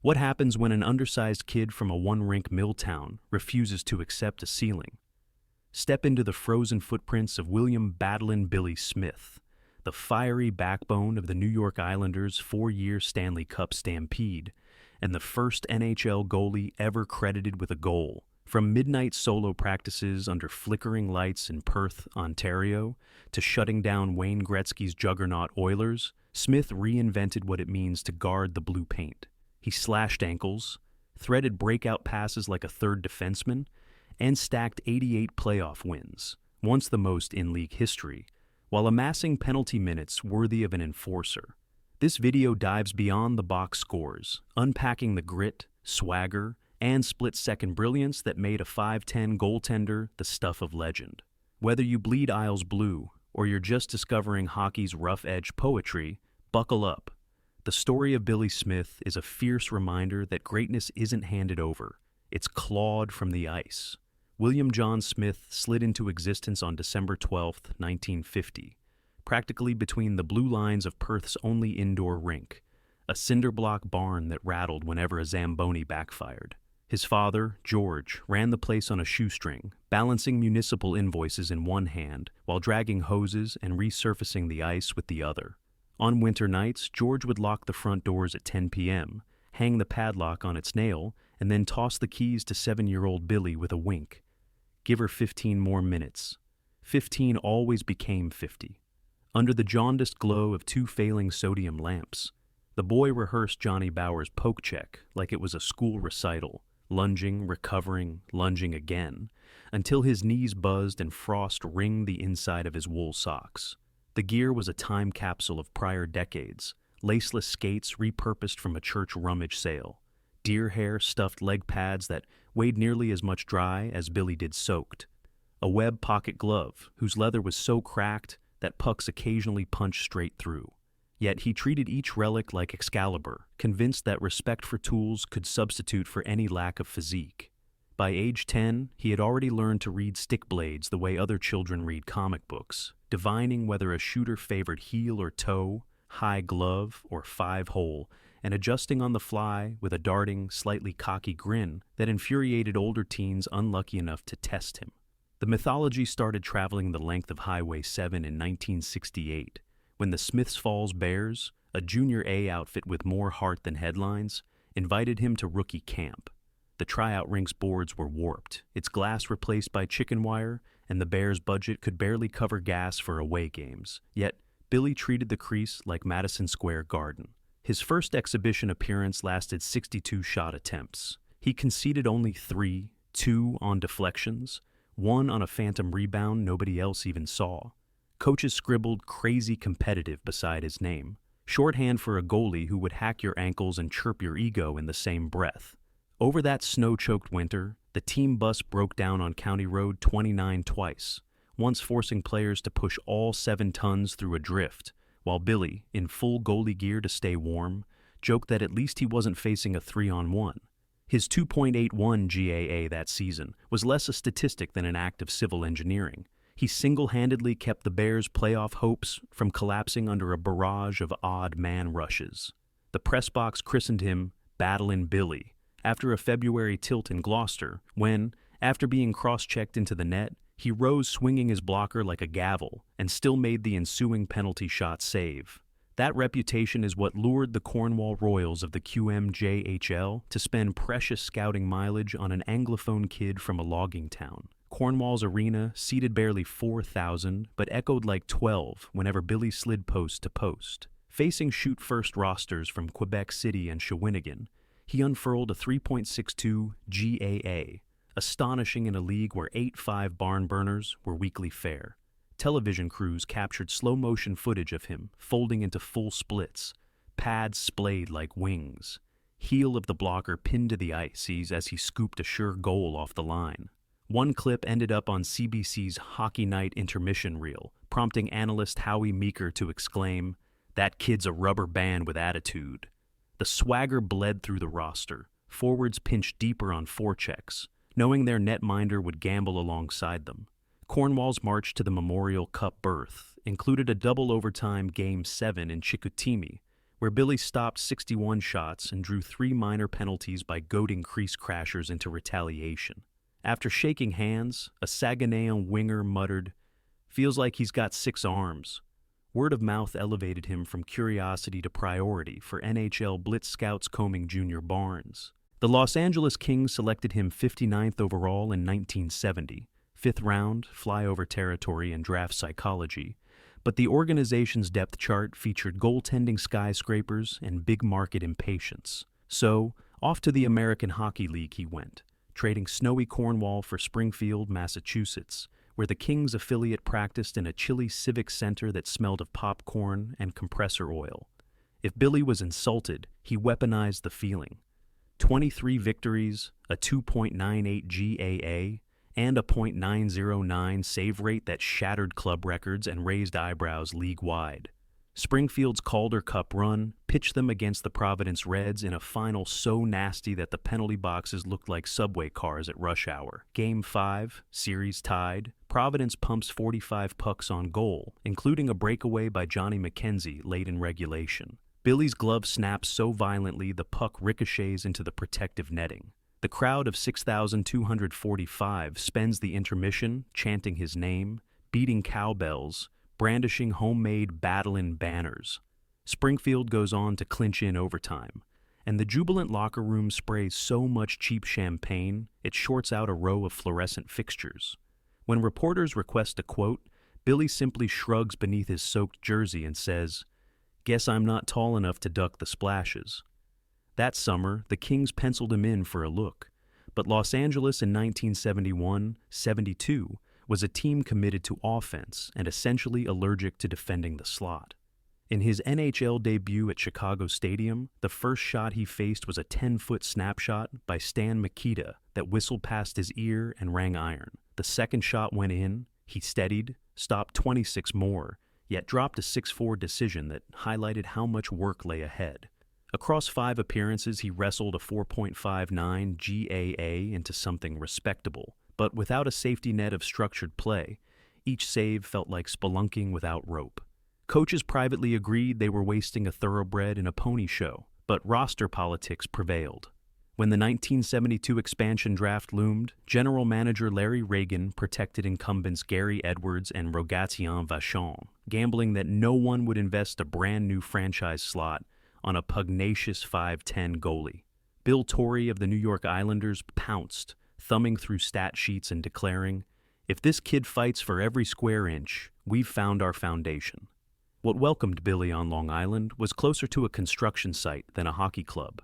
What happens when an undersized kid from a one-rink mill town refuses to accept a ceiling? Step into the frozen footprints of William Battlin Billy Smith, the fiery backbone of the New York Islanders' 4-year Stanley Cup stampede, and the first NHL goalie ever credited with a goal. From midnight solo practices under flickering lights in Perth, Ontario, to shutting down Wayne Gretzky's juggernaut Oilers, Smith reinvented what it means to guard the blue paint. He slashed ankles, threaded breakout passes like a third defenseman, and stacked 88 playoff wins, once the most in league history, while amassing penalty minutes worthy of an enforcer. This video dives beyond the box scores, unpacking the grit, swagger, and split-second brilliance that made a 5'10" goaltender the stuff of legend. Whether you bleed Isles blue or you're just discovering hockey's rough-edge poetry, buckle up. The story of Billy Smith is a fierce reminder that greatness isn't handed over, it's clawed from the ice. William John Smith slid into existence on December 12, 1950, practically between the blue lines of Perth's only indoor rink, a cinder-block barn that rattled whenever a Zamboni backfired. His father, George, ran the place on a shoestring, balancing municipal invoices in one hand while dragging hoses and resurfacing the ice with the other. On winter nights, George would lock the front doors at 10 p.m., hang the padlock on its nail, and then toss the keys to 7-year-old Billy with a wink. Give her 15 more minutes. 15 always became 50. Under the jaundiced glow of 2 failing sodium lamps, the boy rehearsed Johnny Bower's poke check like it was a school recital, lunging, recovering, lunging again, until his knees buzzed and frost ringed the inside of his wool socks. The gear was a time capsule of prior decades, laceless skates repurposed from a church rummage sale, deer hair stuffed leg pads that weighed nearly as much dry as Billy did soaked, a web pocket glove whose leather was so cracked that pucks occasionally punched straight through. Yet he treated each relic like Excalibur, convinced that respect for tools could substitute for any lack of physique. By age 10, he had already learned to read stick blades the way other children read comic books, divining whether a shooter favored heel or toe, high glove, or 5-hole, and adjusting on the fly with a darting, slightly cocky grin that infuriated older teens unlucky enough to test him. The mythology started traveling the length of Highway 7 in 1968, when the Smiths Falls Bears, a Junior A outfit with more heart than headlines, invited him to rookie camp. The tryout rink's boards were warped, its glass replaced by chicken wire, and the Bears' budget could barely cover gas for away games. Yet, Billy treated the crease like Madison Square Garden. His first exhibition appearance lasted 62 shot attempts. He conceded only 3, 2 on deflections, 1 on a phantom rebound nobody else even saw. Coaches scribbled "crazy competitive" beside his name, shorthand for a goalie who would hack your ankles and chirp your ego in the same breath. Over that snow-choked winter, the team bus broke down on County Road 29 twice, once forcing players to push all 7 tons through a drift, while Billy, in full goalie gear to stay warm, joked that at least he wasn't facing a 3-on-1. His 2.81 GAA that season was less a statistic than an act of civil engineering. He single-handedly kept the Bears' playoff hopes from collapsing under a barrage of odd man rushes. The press box christened him Battlin Billy, after a February tilt in Gloucester, when, after being cross-checked into the net, he rose swinging his blocker like a gavel and still made the ensuing penalty shot save. That reputation is what lured the Cornwall Royals of the QMJHL to spend precious scouting mileage on an Anglophone kid from a logging town. Cornwall's arena seated barely 4,000, but echoed like 12 whenever Billy slid post to post. Facing shoot-first rosters from Quebec City and Shawinigan, he unfurled a 3.62 GAA, astonishing in a league where 8-5 barn burners were weekly fare. Television crews captured slow-motion footage of him folding into full splits, pads splayed like wings, heel of the blocker pinned to the ice as he scooped a sure goal off the line. One clip ended up on CBC's Hockey Night intermission reel, prompting analyst Howie Meeker to exclaim, "That kid's a rubber band with attitude." The swagger bled through the roster. Forwards pinched deeper on forechecks, knowing their netminder would gamble alongside them. Cornwall's march to the Memorial Cup berth included a double overtime Game 7 in Chicoutimi, where Billy stopped 61 shots and drew 3 minor penalties by goading crease crashers into retaliation. After shaking hands, a Saguenayan winger muttered, "Feels like he's got 6 arms." Word of mouth elevated him from curiosity to priority for NHL Blitz scouts combing Junior Barnes. The Los Angeles Kings selected him 59th overall in 1970, 5th round, flyover territory and draft psychology, but the organization's depth chart featured goaltending skyscrapers and big-market impatience. So, off to the American Hockey League he went, trading snowy Cornwall for Springfield, Massachusetts, where the Kings affiliate practiced in a chilly civic center that smelled of popcorn and compressor oil. If Billy was insulted, he weaponized the feeling. 23 victories, a 2.98 GAA, and a .909 save rate that shattered club records and raised eyebrows league-wide. Springfield's Calder Cup run pitched them against the Providence Reds in a final so nasty that the penalty boxes looked like subway cars at rush hour. Game 5, series tied, Providence pumps 45 pucks on goal, including a breakaway by Johnny McKenzie late in regulation. Billy's glove snaps so violently the puck ricochets into the protective netting. The crowd of 6,245 spends the intermission chanting his name, beating cowbells, brandishing homemade Battlin banners. Springfield goes on to clinch in overtime, and the jubilant locker room sprays so much cheap champagne it shorts out a row of fluorescent fixtures. When reporters request a quote, Billy simply shrugs beneath his soaked jersey and says, "Guess I'm not tall enough to duck the splashes." That summer, the Kings penciled him in for a look, but Los Angeles in 1971-72 was a team committed to offense and essentially allergic to defending the slot. In his NHL debut at Chicago Stadium, the first shot he faced was a 10-foot snapshot by Stan Mikita that whistled past his ear and rang iron. The second shot went in, he steadied, stopped 26 more, yet dropped a 6-4 decision that highlighted how much work lay ahead. Across 5 appearances, he wrestled a 4.59 GAA into something respectable, but without a safety net of structured play, each save felt like spelunking without rope. Coaches privately agreed they were wasting a thoroughbred in a pony show, but roster politics prevailed. When the 1972 expansion draft loomed, general manager Larry Reagan protected incumbents Gary Edwards and Rogatien Vachon, gambling that no one would invest a brand new franchise slot on a pugnacious 5'10 goalie. Bill Torrey of the New York Islanders pounced, thumbing through stat sheets and declaring, "If this kid fights for every square inch, we've found our foundation." What welcomed Billy on Long Island was closer to a construction site than a hockey club.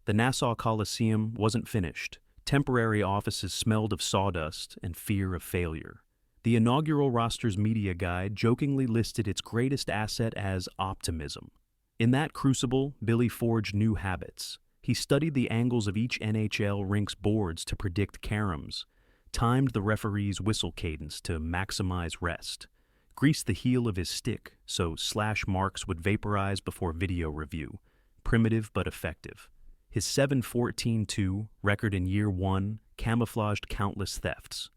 The Nassau Coliseum wasn't finished. Temporary offices smelled of sawdust and fear of failure. The inaugural roster's media guide jokingly listed its greatest asset as optimism. In that crucible, Billy forged new habits. He studied the angles of each NHL rink's boards to predict caroms, timed the referee's whistle cadence to maximize rest, greased the heel of his stick so slash marks would vaporize before video review, primitive but effective. His 7-14-2 record in year 1 camouflaged countless thefts.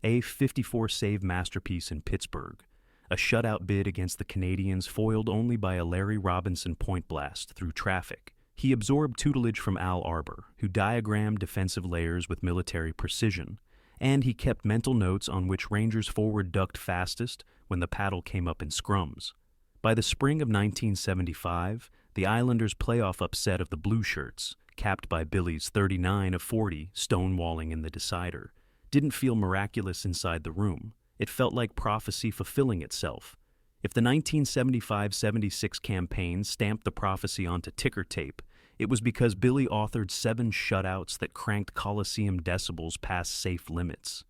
A 54-save masterpiece in Pittsburgh, a shutout bid against the Canadiens foiled only by a Larry Robinson point blast through traffic. He absorbed tutelage from Al Arbor, who diagrammed defensive layers with military precision, and he kept mental notes on which Rangers forward ducked fastest when the paddle came up in scrums. By the spring of 1975, the Islanders' playoff upset of the Blue Shirts, capped by Billy's 39 of 40 stonewalling in the decider, didn't feel miraculous inside the room. It felt like prophecy fulfilling itself. If the 1975-76 campaign stamped the prophecy onto ticker tape, it was because Billy authored 7 shutouts that cranked Coliseum decibels past safe limits.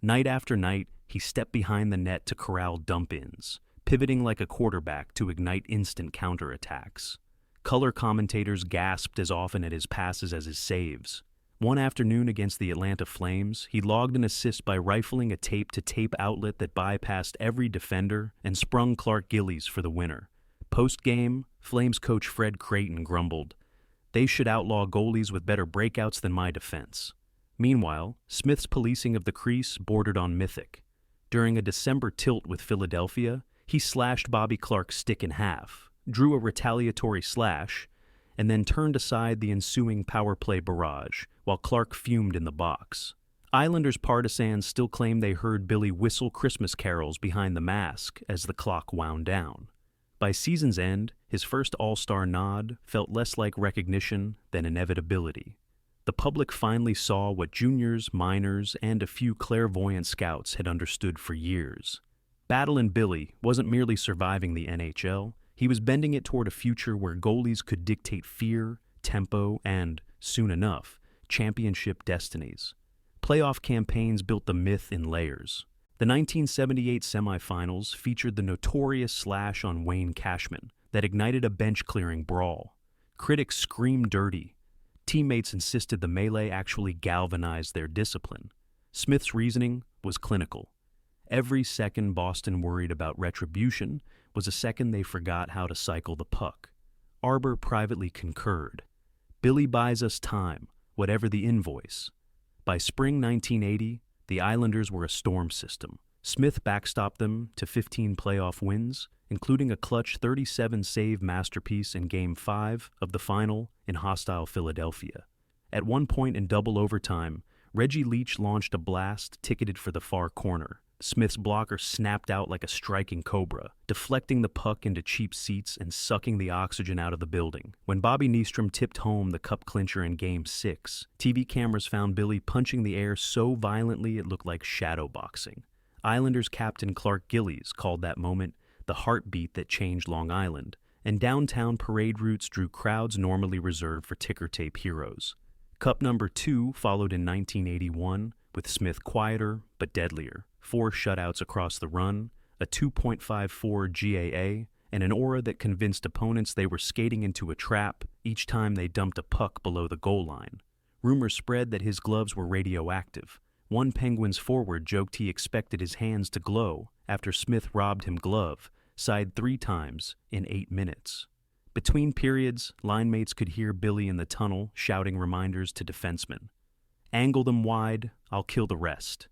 Night after night, he stepped behind the net to corral dump-ins, pivoting like a quarterback to ignite instant counterattacks. Color commentators gasped as often at his passes as his saves. One afternoon against the Atlanta Flames, he logged an assist by rifling a tape-to-tape outlet that bypassed every defender and sprung Clark Gillies for the winner. Post-game, Flames coach Fred Creighton grumbled, "They should outlaw goalies with better breakouts than my defense." Meanwhile, Smith's policing of the crease bordered on mythic. During a December tilt with Philadelphia, he slashed Bobby Clark's stick in half, drew a retaliatory slash, and then turned aside the ensuing power play barrage, while Clark fumed in the box. Islanders partisans still claim they heard Billy whistle Christmas carols behind the mask as the clock wound down. By season's end, his first All-Star nod felt less like recognition than inevitability. The public finally saw what juniors, minors, and a few clairvoyant scouts had understood for years. Battlin Billy wasn't merely surviving the NHL, he was bending it toward a future where goalies could dictate fear, tempo, and, soon enough, championship destinies. Playoff campaigns built the myth in layers. The 1978 semifinals featured the notorious slash on Wayne Cashman that ignited a bench-clearing brawl. Critics screamed dirty. Teammates insisted the melee actually galvanized their discipline. Smith's reasoning was clinical. Every second Boston worried about retribution was a second they forgot how to cycle the puck. Arbor privately concurred. Billy buys us time, whatever the invoice. By spring 1980, the Islanders were a storm system. Smith backstopped them to 15 playoff wins, including a clutch 37-save masterpiece in Game 5 of the final in hostile Philadelphia. At one point in double overtime, Reggie Leach launched a blast ticketed for the far corner. Smith's blocker snapped out like a striking cobra, deflecting the puck into cheap seats and sucking the oxygen out of the building. When Bobby Nystrom tipped home the cup clincher in Game 6, TV cameras found Billy punching the air so violently it looked like shadow boxing. Islanders captain Clark Gillies called that moment the heartbeat that changed Long Island, and downtown parade routes drew crowds normally reserved for ticker tape heroes. Cup number 2 followed in 1981, with Smith quieter but deadlier. 4 shutouts across the run, a 2.54 GAA, and an aura that convinced opponents they were skating into a trap each time they dumped a puck below the goal line. Rumors spread that his gloves were radioactive. One Penguins forward joked he expected his hands to glow after Smith robbed him glove, sighed 3 times in 8 minutes. Between periods, line mates could hear Billy in the tunnel shouting reminders to defensemen. "Angle them wide, I'll kill the rest."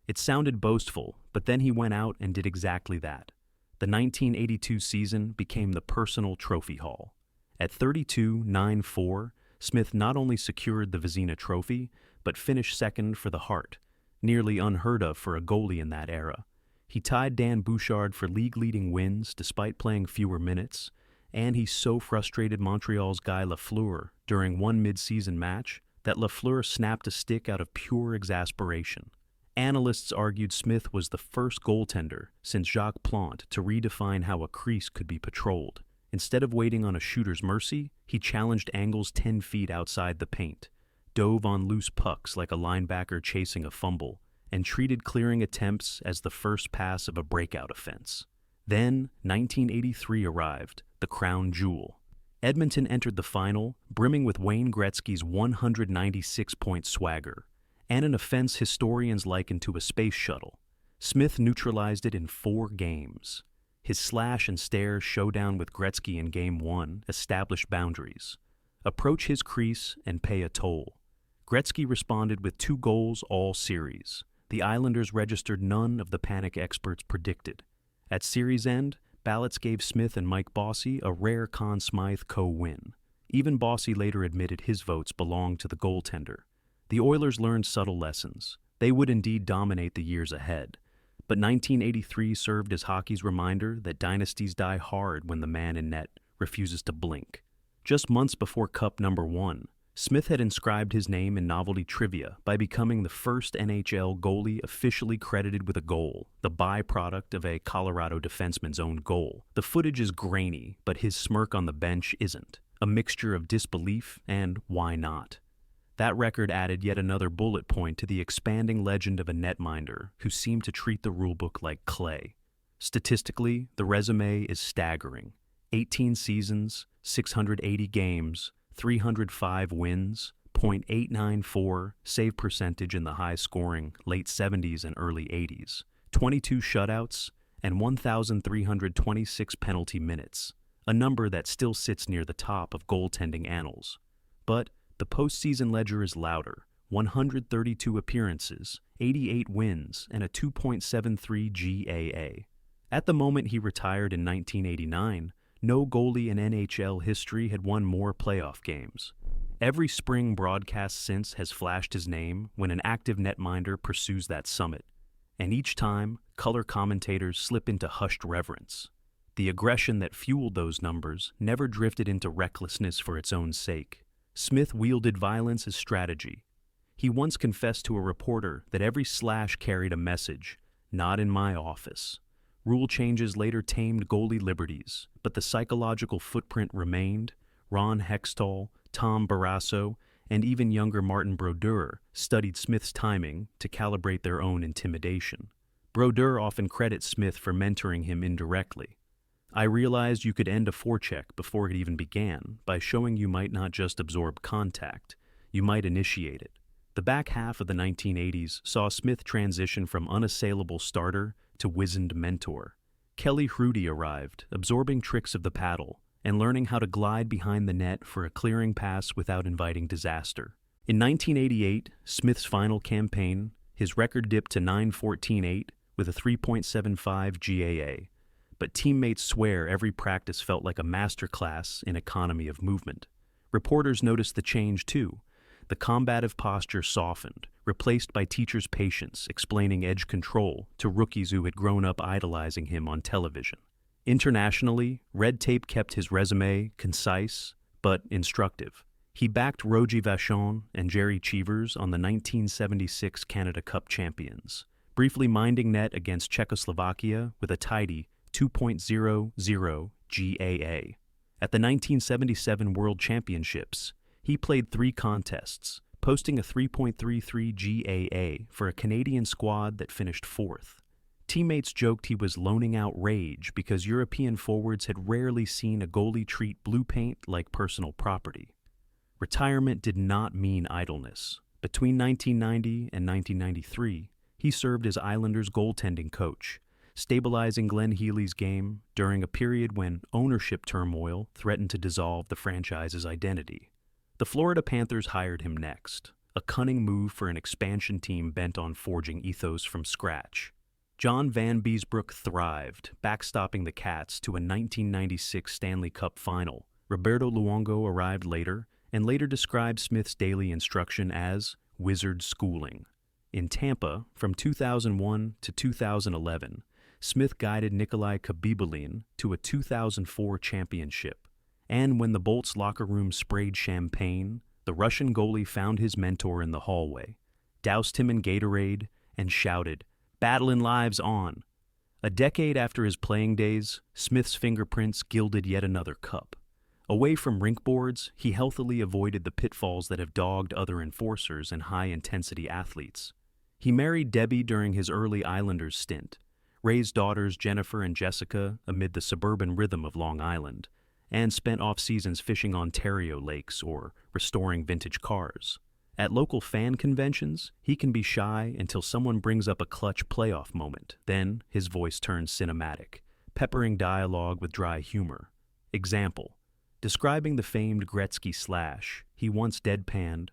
It sounded boastful, but then he went out and did exactly that. The 1982 season became the personal trophy haul. At 32-9-4, Smith not only secured the Vezina Trophy, but finished second for the Hart, nearly unheard of for a goalie in that era. He tied Dan Bouchard for league-leading wins despite playing fewer minutes, and he so frustrated Montreal's Guy Lafleur during one mid-season match that Lafleur snapped a stick out of pure exasperation. Analysts argued Smith was the first goaltender since Jacques Plante to redefine how a crease could be patrolled. Instead of waiting on a shooter's mercy, he challenged angles 10 feet outside the paint, dove on loose pucks like a linebacker chasing a fumble, and treated clearing attempts as the first pass of a breakout offense. Then, 1983 arrived, the crown jewel. Edmonton entered the final, brimming with Wayne Gretzky's 196-point swagger, and an offense historians liken to a space shuttle. Smith neutralized it in 4 games. His slash and stare showdown with Gretzky in Game 1 established boundaries. Approach his crease and pay a toll. Gretzky responded with 2 goals all series. The Islanders registered none of the panic experts predicted. At series end, ballots gave Smith and Mike Bossy a rare Conn Smythe co-win. Even Bossy later admitted his votes belonged to the goaltender. The Oilers learned subtle lessons. They would indeed dominate the years ahead. But 1983 served as hockey's reminder that dynasties die hard when the man in net refuses to blink. Just months before Cup number 1, Smith had inscribed his name in novelty trivia by becoming the first NHL goalie officially credited with a goal, the byproduct of a Colorado defenseman's own goal. The footage is grainy, but his smirk on the bench isn't. A mixture of disbelief and why not. That record added yet another bullet point to the expanding legend of a netminder who seemed to treat the rulebook like clay. Statistically, the resume is staggering. 18 seasons, 680 games, 305 wins, .894 save percentage in the high-scoring late 70s and early 80s, 22 shutouts, and 1,326 penalty minutes, a number that still sits near the top of goaltending annals. But the postseason ledger is louder. 132 appearances, 88 wins, and a 2.73 GAA. At the moment he retired in 1989, No goalie in NHL history had won more playoff games. Every spring broadcast since has flashed his name when an active netminder pursues that summit. And each time, color commentators slip into hushed reverence. The aggression that fueled those numbers never drifted into recklessness for its own sake. Smith wielded violence as strategy. He once confessed to a reporter that every slash carried a message, "Not in my office." Rule changes later tamed goalie liberties, but the psychological footprint remained. Ron Hextall, Tom Barrasso, and even younger Martin Brodeur studied Smith's timing to calibrate their own intimidation. Brodeur often credits Smith for mentoring him indirectly. "I realized you could end a forecheck before it even began by showing you might not just absorb contact, you might initiate it." The back half of the 1980s saw Smith transition from unassailable starter to wizened mentor. Kelly Hrudey arrived, absorbing tricks of the paddle and learning how to glide behind the net for a clearing pass without inviting disaster. In 1988, Smith's final campaign, his record dipped to .914.8 with a 3.75 GAA. But teammates swear every practice felt like a masterclass in economy of movement. Reporters noticed the change too. The combative posture softened, replaced by teachers' patience explaining edge control to rookies who had grown up idolizing him on television. Internationally, red tape kept his resume concise but instructive. He backed Roger Vachon and Jerry Cheevers on the 1976 Canada Cup champions, briefly minding net against Czechoslovakia with a tidy 2.00 GAA. At the 1977 World Championships, he played 3 contests, posting a 3.33 GAA for a Canadian squad that finished 4th. Teammates joked he was loaning out rage because European forwards had rarely seen a goalie treat blue paint like personal property. Retirement did not mean idleness. Between 1990 and 1993, he served as Islanders' goaltending coach, stabilizing Glenn Healy's game during a period when ownership turmoil threatened to dissolve the franchise's identity. The Florida Panthers hired him next, a cunning move for an expansion team bent on forging ethos from scratch. John Van Beesbrook thrived, backstopping the Cats to a 1996 Stanley Cup final. Roberto Luongo arrived later, and later described Smith's daily instruction as wizard schooling. In Tampa, from 2001 to 2011, Smith guided Nikolai Khabibulin to a 2004 championship. And when the Bolts locker room sprayed champagne, the Russian goalie found his mentor in the hallway, doused him in Gatorade, and shouted, "Battlin' lives on." A decade after his playing days, Smith's fingerprints gilded yet another cup. Away from rink boards, he healthily avoided the pitfalls that have dogged other enforcers and high-intensity athletes. He married Debbie during his early Islanders stint, raised daughters Jennifer and Jessica amid the suburban rhythm of Long Island, and spent off-seasons fishing Ontario lakes or restoring vintage cars. At local fan conventions, he can be shy until someone brings up a clutch playoff moment. Then, his voice turns cinematic, peppering dialogue with dry humor. Example: describing the famed Gretzky slash, he once deadpanned,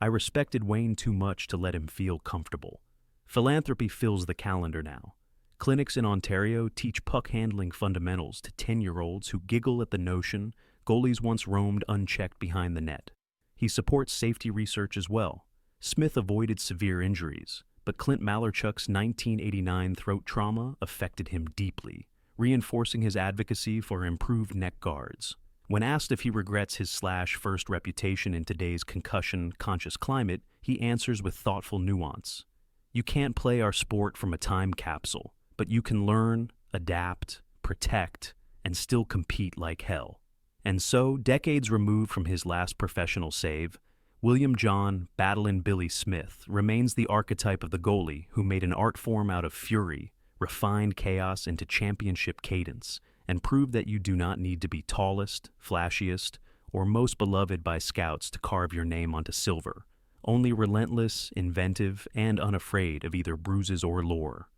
"I respected Wayne too much to let him feel comfortable." Philanthropy fills the calendar now. Clinics in Ontario teach puck-handling fundamentals to 10-year-olds who giggle at the notion goalies once roamed unchecked behind the net. He supports safety research as well. Smith avoided severe injuries, but Clint Malarchuk's 1989 throat trauma affected him deeply, reinforcing his advocacy for improved neck guards. When asked if he regrets his slash-first reputation in today's concussion-conscious climate, he answers with thoughtful nuance. "You can't play our sport from a time capsule, but you can learn, adapt, protect, and still compete like hell." And so, decades removed from his last professional save, William John "Battlin Billy" Smith remains the archetype of the goalie who made an art form out of fury, refined chaos into championship cadence, and proved that you do not need to be tallest, flashiest, or most beloved by scouts to carve your name onto silver. Only relentless, inventive, and unafraid of either bruises or lore.